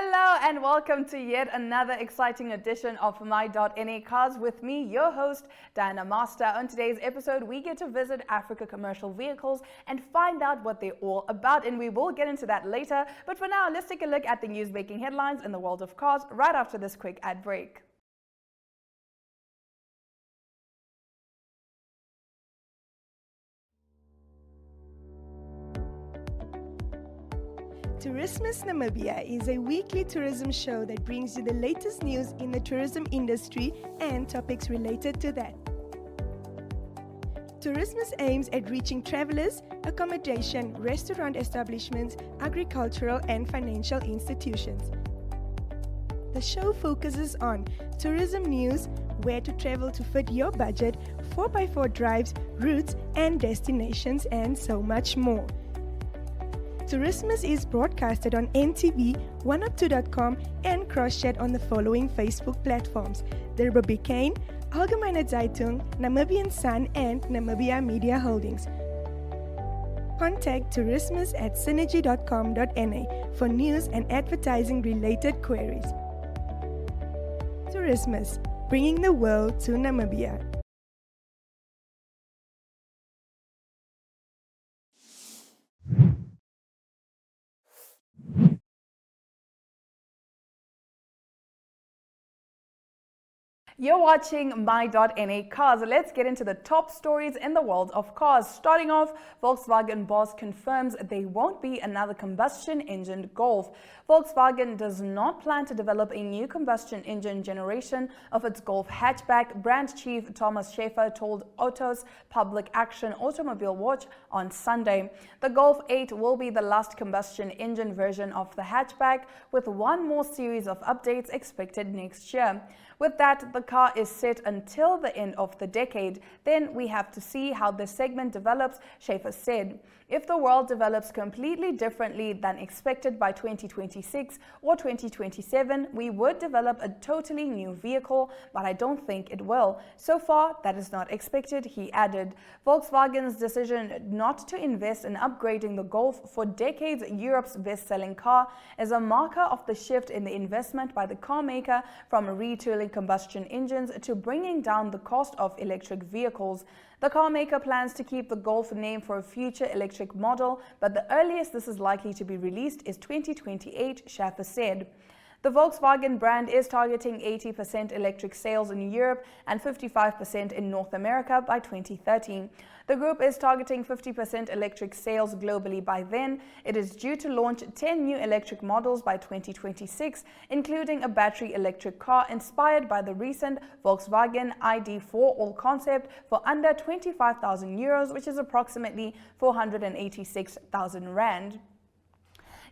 Hello and welcome to yet another exciting edition of My.na Cars with me, your host, Diana Master. On today's episode, we get to visit Africa Commercial Vehicles and find out what they're all about, and we will get into that later. But for now, let's take a look at the news-making headlines in the world of cars right after this quick ad break. Tourismus Namibia is a weekly tourism show that brings you the latest news in the tourism industry and topics related to that. Tourismus aims at reaching travelers, accommodation, restaurant establishments, agricultural and financial institutions. The show focuses on tourism news, where to travel to fit your budget, 4x4 drives, routes and destinations, and so much more. Tourismus is broadcasted on NTV, 102.com and cross-chat on the following Facebook platforms: the Republikein, Algemene Zeitung, Namibian Sun and Namibia Media Holdings. Contact Tourismus at synergy.com.na for news and advertising related queries. Tourismus, bringing the world to Namibia. You're watching My.na Cars. Let's get into the top stories in the world of cars. Starting off, Volkswagen boss confirms there won't be another combustion engine Golf. Volkswagen does not plan to develop a new combustion engine generation of its Golf hatchback, brand chief Thomas Schaefer told Otto's Public Action Automobile Watch on Sunday. The Golf 8 will be the last combustion engine version of the hatchback, with one more series of updates expected next year. With that, the car is set until the end of the decade. Then we have to see how this segment develops, Schaefer said. If the world develops completely differently than expected by 2026 or 2027, we would develop a totally new vehicle, but I don't think it will. So far, that is not expected, he added. Volkswagen's decision not to invest in upgrading the Golf, for decades Europe's best-selling car, is a marker of the shift in the investment by the car maker from retooling combustion engines to bringing down the cost of electric vehicles. The car maker plans to keep the Golf name for a future electric model, but the earliest this is likely to be released is 2028, Schaefer said. The Volkswagen brand is targeting 80% electric sales in Europe and 55% in North America by 2030. The group is targeting 50% electric sales globally by then. It is due to launch 10 new electric models by 2026, including a battery electric car inspired by the recent Volkswagen ID.4 All concept for under 25,000 euros, which is approximately 486,000 rand.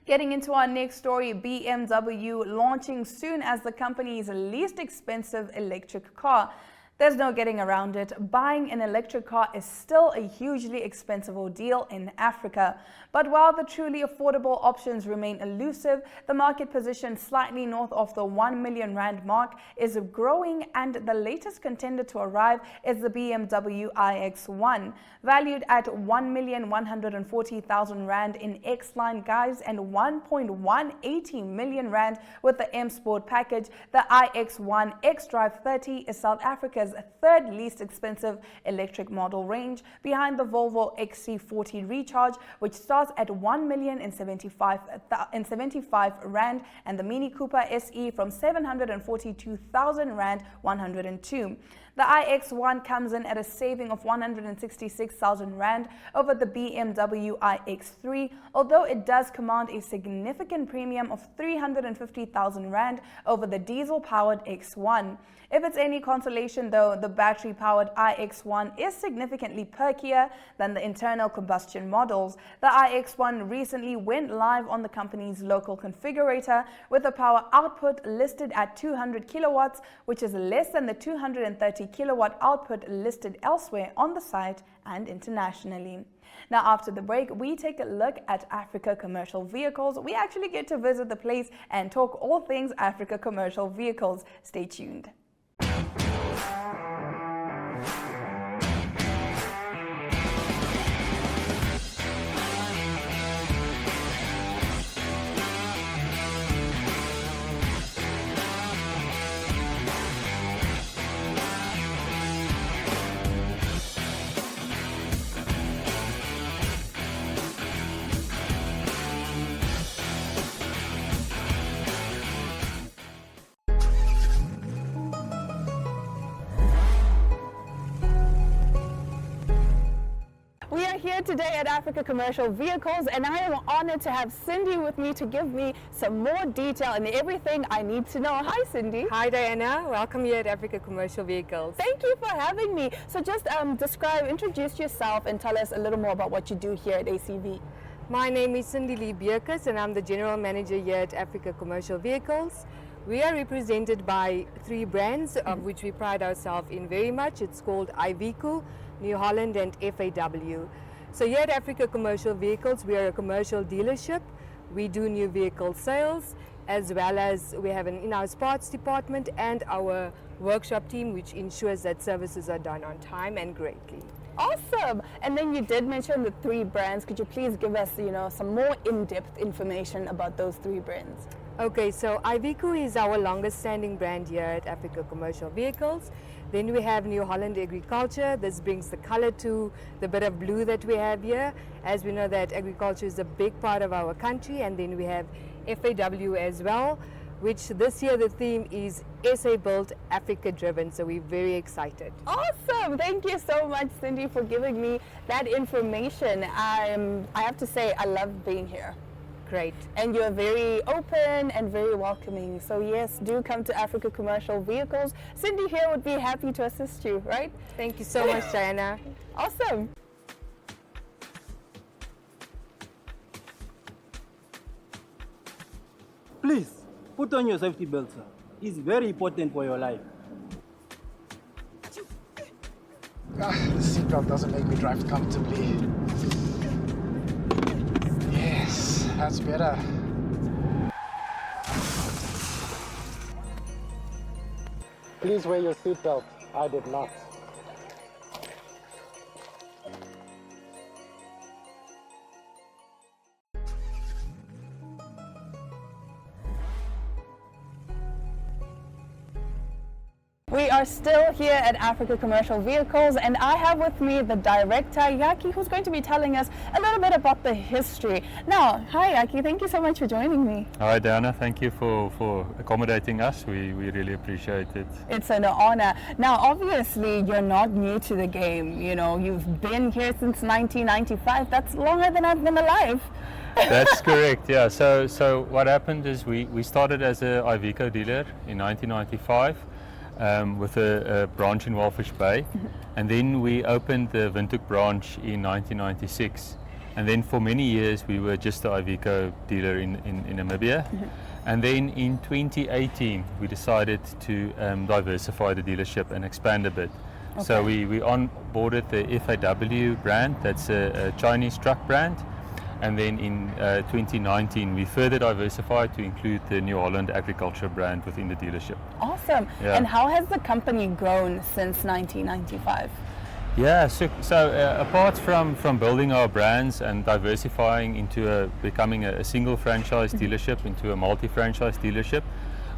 Getting into our next story, BMW launching soon as the company's least expensive electric car. There's no getting around it. Buying an electric car is still a hugely expensive ordeal in Africa. But while the truly affordable options remain elusive, the market position slightly north of the 1 million rand mark is growing, and the latest contender to arrive is the BMW iX1. Valued at 1,140,000 rand in X-Line guise and 1.180 million rand with the M Sport package, the iX1 X-Drive 30 is South Africa's third least expensive electric model range, behind the Volvo XC40 Recharge, which starts at 1,075,075 rand, and the Mini Cooper SE from 742,000 rand 102. The iX1 comes in at a saving of 166,000 rand over the BMW iX3, although it does command a significant premium of 350,000 rand over the diesel-powered X1. If it's any consolation though, the battery-powered iX1 is significantly perkier than the internal combustion models. The iX1 recently went live on the company's local configurator with a power output listed at 200 kilowatts, which is less than the 230 kilowatt output listed elsewhere on the site and internationally. Now, after the break, we take a look at Africa Commercial Vehicles. We actually get to visit the place and talk all things Africa Commercial Vehicles. Stay tuned. here today at Africa Commercial Vehicles, and I am honored to have Cindy with me to give me some more detail and everything I need to know. Hi, Cindy. Hi, Diana. Welcome here at Africa Commercial Vehicles. Thank you for having me. So just introduce yourself and tell us a little more about what you do here at ACV. My name is Cindy Lee Bierkes and I'm the General Manager here at Africa Commercial Vehicles. We are represented by 3 brands of which we pride ourselves in very much. It's called Iveco, New Holland and FAW. So here at Africa Commercial Vehicles, we are a commercial dealership. We do new vehicle sales, as well as we have an in-house parts department and our workshop team, which ensures that services are done on time and greatly. Awesome. And then you did mention the 3 brands. Could you please give us, some more in-depth information about those 3 brands? Okay, so Iveco is our longest standing brand here at Africa Commercial Vehicles. Then we have New Holland Agriculture. This brings the color to the bit of blue that we have here, as we know that agriculture is a big part of our country. And then we have FAW as well, which this year the theme is SA built, Africa driven. So we're very excited. Awesome. Thank you so much, Cindy, for giving me that information. I have to say, I love being here. Great. And you're very open and very welcoming. So yes, do come to Africa Commercial Vehicles. Cindy here would be happy to assist you, right? Thank you so much, Diana. Awesome. Please, put on your safety belt, sir. It's very important for your life. The seatbelt doesn't make me drive comfortably. Yes, that's better. Please wear your seatbelt. I did not. We are still here at Africa Commercial Vehicles, and I have with me the director, Yaki, who's going to be telling us a little bit about the history. Now, hi Yaki, thank you so much for joining me. Hi Diana, thank you for accommodating us. We really appreciate it. It's an honor. Now, obviously, you're not new to the game. You've been here since 1995. That's longer than I've been alive. That's correct, yeah. So what happened is we started as a Iveco dealer in 1995. With a branch in Walfish Bay, and then we opened the Windhoek branch in 1996, and then for many years we were just the Iveco dealer in Namibia, and then in 2018 we decided to diversify the dealership and expand a bit. Okay. So we onboarded the FAW brand, that's a Chinese truck brand. And then in 2019, we further diversified to include the New Holland Agriculture brand within the dealership. Awesome. Yeah. And how has the company grown since 1995? Yeah, so apart from building our brands and diversifying into becoming a single franchise dealership into a multi-franchise dealership,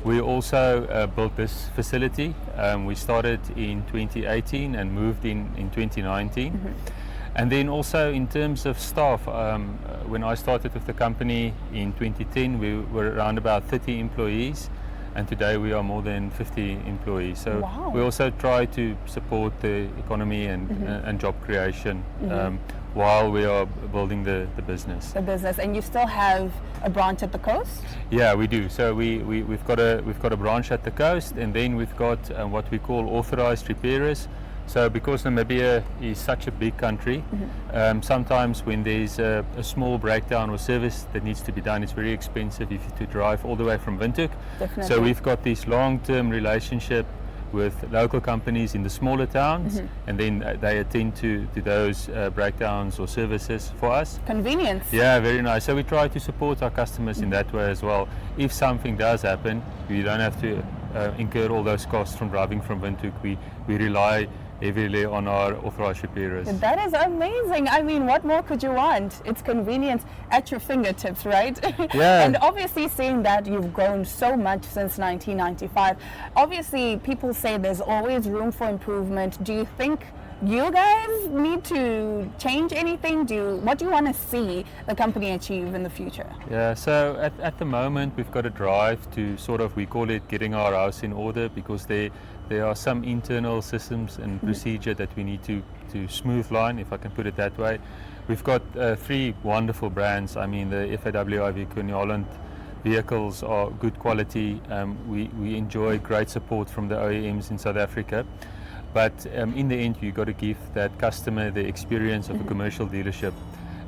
we also built this facility. We started in 2018 and moved in 2019. And then also in terms of staff, when I started with the company in 2010, we were around about 30 employees, and today we are more than 50 employees. So wow. We also try to support the economy and job creation while we are building the business. The business, and you still have a branch at the coast? Yeah, we do. So we've got a branch at the coast, and then we've got what we call authorized repairers. So because Namibia is such a big country, sometimes when there's a small breakdown or service that needs to be done, it's very expensive if you to drive all the way from Windhoek. Definitely. So we've got this long-term relationship with local companies in the smaller towns, and then they attend to those breakdowns or services for us. Convenience. Yeah, very nice. So we try to support our customers in that way as well. If something does happen, we don't have to incur all those costs from driving from Windhoek. We rely heavily on our authorized repairers. That is amazing. I mean, what more could you want? It's convenience at your fingertips, right? Yeah. And obviously, seeing that you've grown so much since 1995, obviously people say there's always room for improvement. Do you think you guys need to change anything? What do you want to see the company achieve in the future? Yeah, so at the moment we've got a drive to we call it getting our house in order, because there there are some internal systems and procedure that we need to smoothline, if I can put it that way. We've got 3 wonderful brands. I mean, the FAW Iveco New Holland vehicles are good quality. We enjoy great support from the OEMs in South Africa. But in the end, you've got to give that customer the experience of a commercial dealership.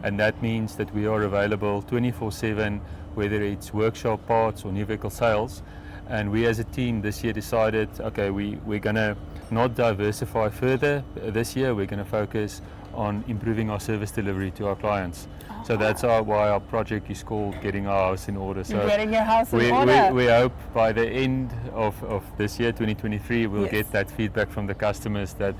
And that means that we are available 24/7, whether it's workshop parts or new vehicle sales. And we as a team this year decided, okay, we're going to not diversify further this year. We're going to focus on improving our service delivery to our clients. So that's why our project is called Getting Our House in Order. So Getting your house in order. we hope by the end of this year, 2023, we'll Yes. get that feedback from the customers that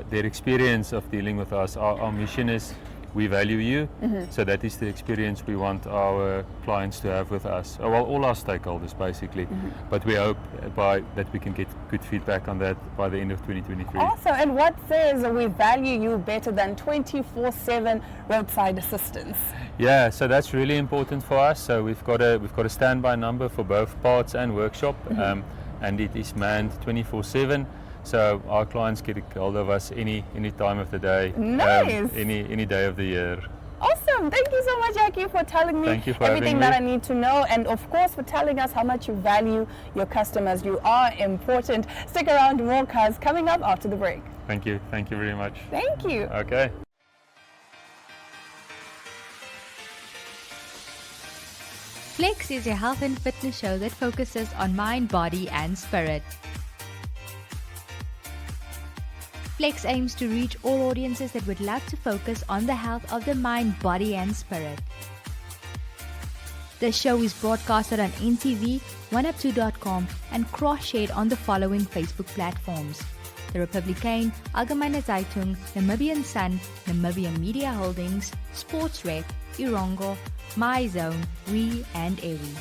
their experience of dealing with us. Our mission is we value you, so that is the experience we want our clients to have with us. Well, all our stakeholders basically, but we hope that we can get good feedback on that by the end of 2023. Awesome. And what says we value you better than 24/7 roadside assistance? Yeah, so that's really important for us. So we've got a standby number for both parts and workshop, and it is manned 24/7. So our clients get a hold of us any time of the day, Nice. any day of the year. Awesome. Thank you so much, Jackie, for telling me Thank you for everything having that me. I need to know, and of course for telling us how much you value your customers. You are important. Stick around, more cars coming up after the break. Thank you very much. Thank you. Okay. Flex is a health and fitness show that focuses on mind, body, and spirit. Flex aims to reach all audiences that would love to focus on the health of the mind, body, and spirit. The show is broadcasted on NTV, 1up2.com, and cross-shared on the following Facebook platforms: The Republican, Algemene Zeitung, Namibian Sun, Namibian Media Holdings, Sportsrec, Irongo, MyZone, We, and Ewi.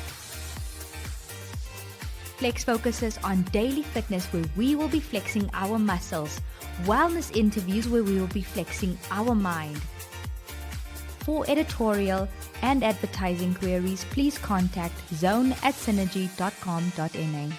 Flex focuses on daily fitness, where we will be flexing our muscles, wellness interviews where we will be flexing our mind. For editorial and advertising queries, please contact zone@synergy.com.na.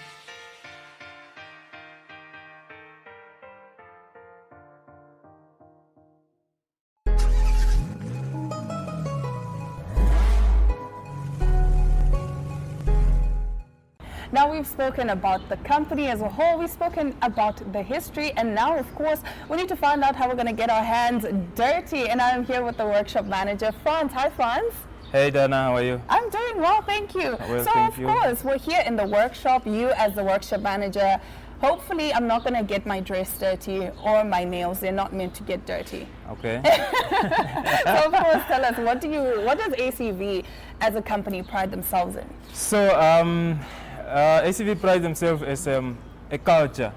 Now we've spoken about the company as a whole, we've spoken about the history, and now of course we need to find out how we're going to get our hands dirty. And I'm here with the workshop manager, Franz. Hi, Franz. Hey Dana, how are you? I'm doing well, thank you. Well, so thank of you. course we're here in the workshop, you as the workshop manager. Hopefully I'm not going to get my dress dirty or my nails. They're not meant to get dirty. Okay. So of course tell us, what does ACV as a company pride themselves in? So ACV prides themselves as a culture,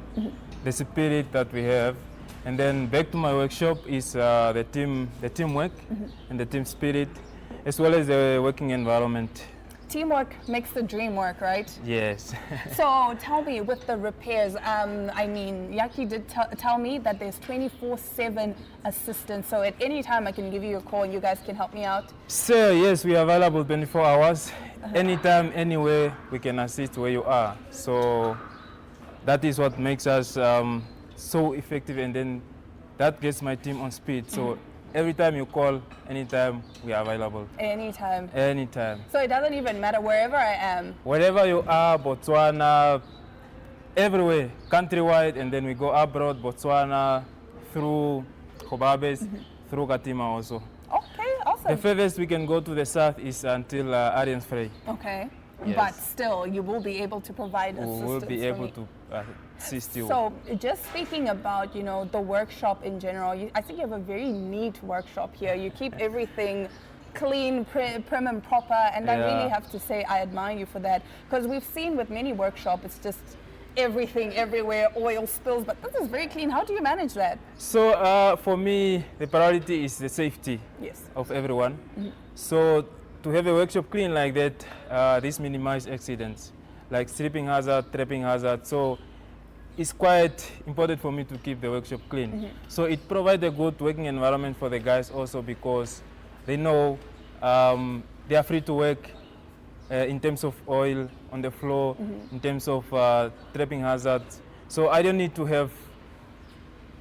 the spirit that we have, and then back to my workshop is the teamwork and the team spirit, as well as the working environment. Teamwork makes the dream work, right? Yes. So tell me, with the repairs, I mean, Yaki did tell me that there's 24/7 assistance. So at any time I can give you a call and you guys can help me out? So yes, we are available 24 hours. Anytime, anywhere, we can assist where you are. So that is what makes us so effective, and then that gets my team on speed. So every time you call, anytime, we are available. Anytime. Anytime. So it doesn't even matter wherever I am. Wherever you are, Botswana, everywhere, countrywide, and then we go abroad, Botswana, through Kobabes, through Katima also. Okay, awesome. The furthest we can go to the south is until Ariansvrey. Okay. Yes. But still, you will be able to provide We assistance will be for able me. to assist you. So just speaking about, you know, the workshop in general, I think you have a very neat workshop here. You keep everything clean, prim and proper, and I really Yeah. have to say I admire you for that, because we've seen with many workshops, it's just everything everywhere, oil spills, but this is very clean. How do you manage that? So for me, the priority is the safety Yes. of everyone. So to have a workshop clean like that, this minimizes accidents, like stripping hazard, trapping hazard. So it's quite important for me to keep the workshop clean. So it provides a good working environment for the guys also, because they know they are free to work in terms of oil on the floor, in terms of trapping hazards. So I don't need to have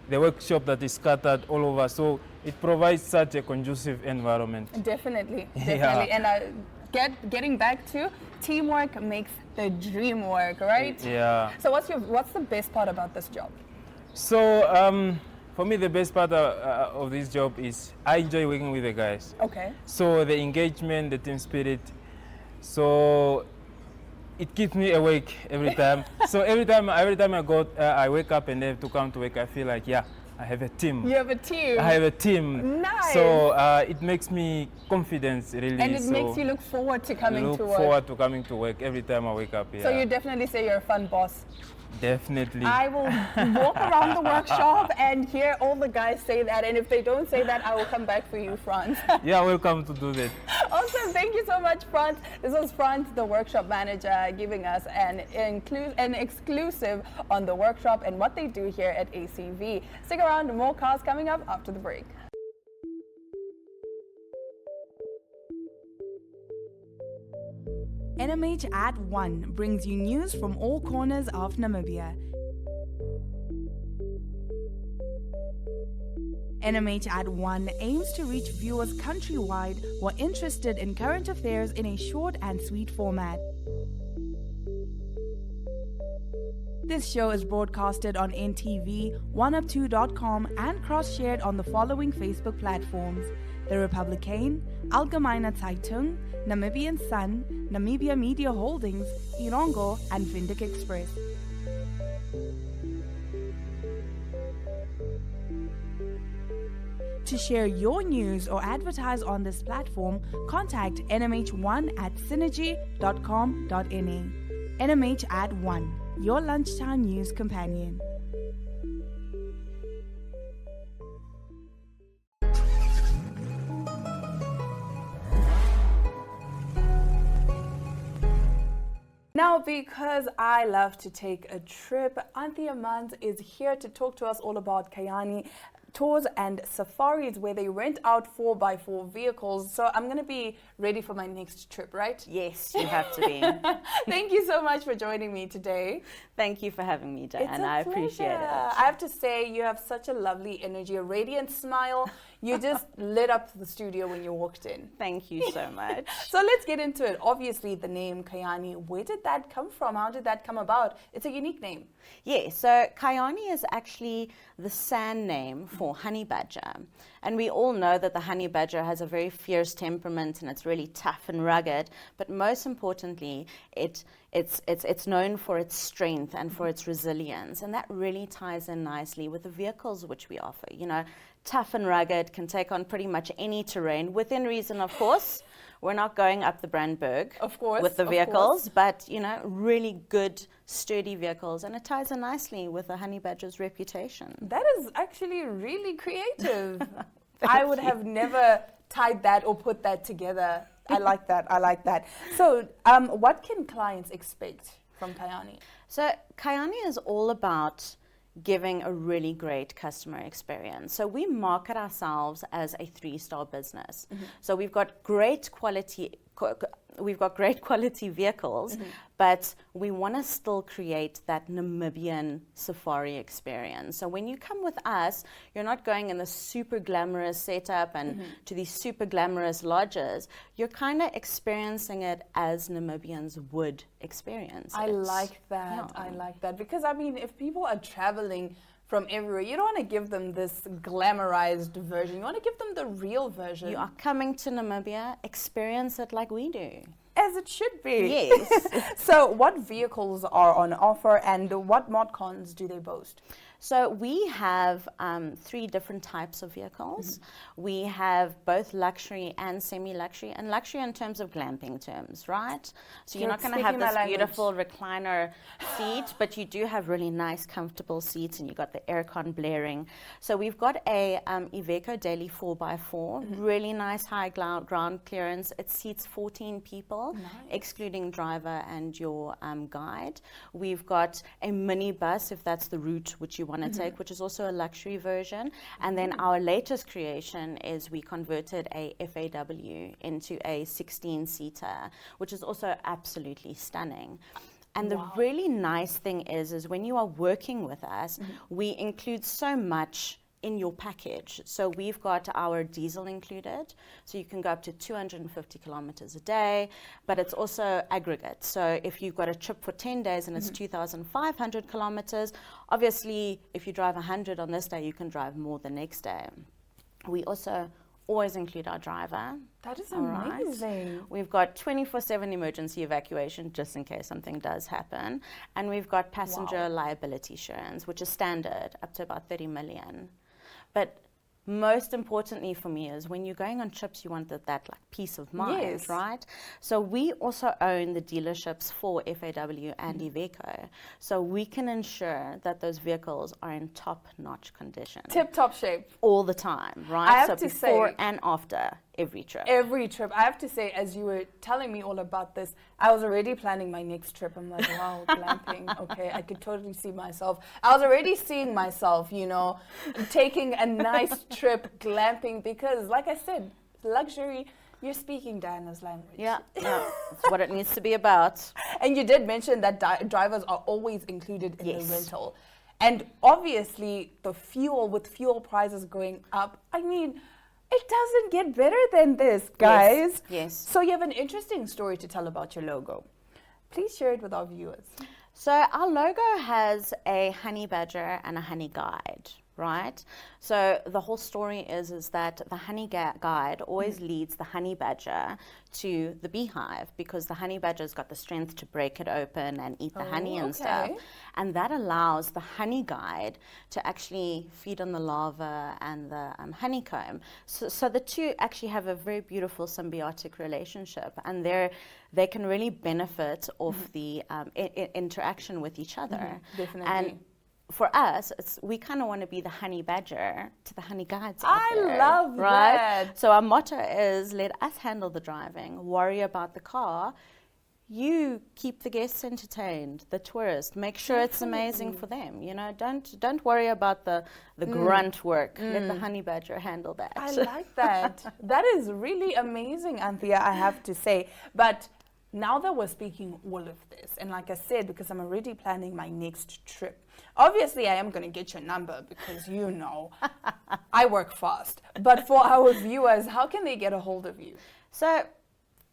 the workshop that is scattered all over. So it provides such a conducive environment. Definitely, Yeah. definitely. And getting back to teamwork makes the dream work, right? Yeah. So what's the best part about this job? So for me, the best part of this job is I enjoy working with the guys. Okay. So the engagement, the team spirit, so it keeps me awake every time. So every time I wake up and have to come to work, I feel like, yeah, I have a team. You have a team. I have a team. Nice. So it makes me confidence, really. And it so makes you look forward to coming to work. Look forward to coming to work every time I wake up. Yeah. So you definitely say you're a fun boss. Definitely. I will walk around the workshop and hear all the guys say that. And if they don't say that, I will come back for you, Franz. Yeah, welcome to do that. Awesome. Thank you so much, Franz. This was Franz, the workshop manager, giving us an exclusive on the workshop and what they do here at ACV. Stick around. More cars coming up after the break. NMH at 1 brings you news from all corners of Namibia. NMH at 1 aims to reach viewers countrywide who are interested in current affairs in a short and sweet format. This show is broadcasted on NTV, 1up2.com and cross-shared on the following Facebook platforms: The Republican, Algemeine Zeitung, Namibian Sun, Namibia Media Holdings, Irongo, and Vindic Express. To share your news or advertise on this platform, contact nmh1@synergy.com.na. NMH at 1, your lunchtime news companion. Now, because I love to take a trip, Auntie Amand is here to talk to us all about Kayani tours and safaris where they rent out 4x4 vehicles. So I'm going to be ready for my next trip, right? Yes, you have to be. Thank you so much for joining me today. Thank you for having me, Diana. I appreciate it. I have to say, you have such a lovely energy, a radiant smile. You just lit up the studio when you walked in. Thank you so much. So let's get into it. Obviously, the name Kayani, where did that come from? How did that come about? It's a unique name. Yeah, so Kayani is actually the San name for honey badger. And we all know that the honey badger has a very fierce temperament and it's really tough and rugged. But most importantly, it's known for its strength and for its resilience. And that really ties in nicely with the vehicles which we offer. You know, tough and rugged, can take on pretty much any terrain, within reason, of course. We're not going up the Brandberg with the vehicles, but, you know, really good, sturdy vehicles. And it ties in nicely with the honey badger's reputation. That is actually really creative. I would have never tied that or put that together. I like that. I like that. So what can clients expect from Kayani? So Kayani is all about giving a really great customer experience. So we market ourselves as a 3-star business. So we've got great quality vehicles, but we want to still create that Namibian safari experience. So when you come with us, you're not going in the super glamorous setup and to these super glamorous lodges. You're kind of experiencing it as Namibians would experience it. I like that. Yeah. I like that. Because, I mean, if people are traveling from everywhere, you don't want to give them this glamorized version. You want to give them the real version. You are coming to Namibia, experience it like we do. As it should be. Yes. So what vehicles are on offer and what mod cons do they boast? So we have 3 different types of vehicles. We have both luxury and semi-luxury, and luxury in terms of glamping terms, right? So you're not going to have this beautiful recliner seat, but you do have really nice, comfortable seats, and you've got the aircon blaring. So we've got a Iveco Daily 4x4, really nice high ground clearance. It seats 14 people, excluding driver and your guide. We've got a minibus, if that's the route which you want to take, which is also a luxury version. And then our latest creation is we converted a FAW into a 16-seater, which is also absolutely stunning. And the really nice thing is when you are working with us, we include so much in your package. So we've got our diesel included, so you can go up to 250 kilometers a day, but it's also aggregate. So if you've got a trip for 10 days and it's 2,500 kilometers, obviously if you drive 100 on this day, you can drive more the next day. We also always include our driver. That is amazing. We've got 24/7 emergency evacuation just in case something does happen. And we've got passenger liability insurance, which is standard up to about 30 million. But most importantly for me is when you're going on trips, you want that like peace of mind, right? So we also own the dealerships for FAW and Iveco. So we can ensure that those vehicles are in top-notch condition. Tip-top shape. All the time, right? I have so to before say, and after every trip. Every trip. I have to say, as you were telling me all about this, I was already planning my next trip. I'm like, wow, glamping. Okay, I could totally see myself. I was already seeing myself, you know, taking a nice trip glamping because, like I said, luxury, you're speaking Diana's language. Yeah, that's what it needs to be about. And you did mention that drivers are always included in the rental. And obviously, the fuel, with fuel prices going up, I mean, it doesn't get better than this, guys. Yes. So you have an interesting story to tell about your logo. Please share it with our viewers. So our logo has a honey badger and a honey guide, right? So the whole story is that the honey guide always leads the honey badger to the beehive because the honey badger's got the strength to break it open and eat the honey and stuff. And that allows the honey guide to actually feed on the larva and the honeycomb. So the two actually have a very beautiful symbiotic relationship, and they can really benefit off the interaction with each other. Definitely. And for us, we kind of want to be the honey badger to the honey guides. I love that. So our motto is, let us handle the driving, worry about the car. You keep the guests entertained, the tourists. Make sure it's amazing for them. You know, don't worry about the grunt work. Let the honey badger handle that. I like that. That is really amazing, Anthea, I have to say. But now that we're speaking all of this, and like I said, because I'm already planning my next trip, obviously I am going to get your number because, you know, I work fast. But for our viewers, how can they get a hold of you? So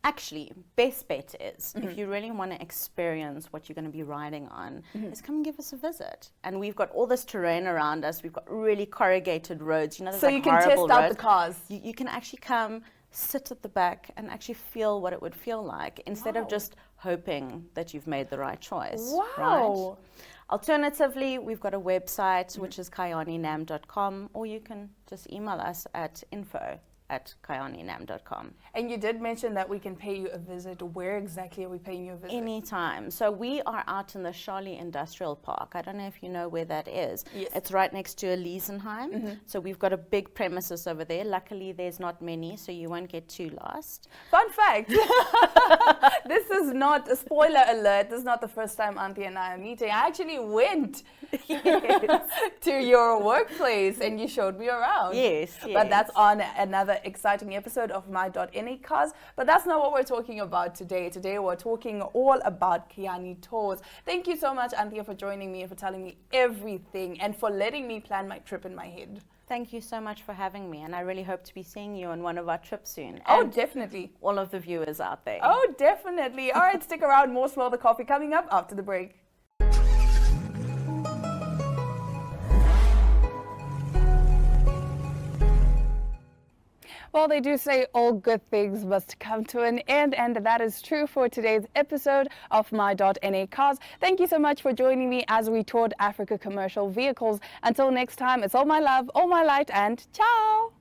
actually, best bet is, if you really want to experience what you're going to be riding on, is come and give us a visit. And we've got all this terrain around us. We've got really corrugated roads. You know, so you can test out the cars. You can actually come, sit at the back, and actually feel what it would feel like instead of just hoping that you've made the right choice. Right? Alternatively, we've got a website, which is kayaninam.com, or you can just email us at info@kayaninam.com. And you did mention that we can pay you a visit. Where exactly are we paying you a visit? Anytime. So we are out in the Charlie Industrial Park. I don't know if you know where that is. Yes. It's right next to Elisenheim. So we've got a big premises over there. Luckily, there's not many, so you won't get too lost. Fun fact. This is not a spoiler alert. This is not the first time Auntie and I are meeting. I actually went to your workplace and you showed me around. Yes. But that's on another exciting episode of My.na Cars. But that's not what we're talking about today. Today we're talking all about Kiani Tours. Thank you so much, Anthea, for joining me and for telling me everything and for letting me plan my trip in my head. Thank you so much for having me, and I really hope to be seeing you on one of our trips soon. Oh, and definitely. all of the viewers out there. Oh, definitely. All right, stick around. More Smell the Coffee coming up after the break. Well, they do say all good things must come to an end, and that is true for today's episode of My.na Cars. Thank you so much for joining me as we toured Africa commercial vehicles. Until next time, it's all my love, all my light, and ciao!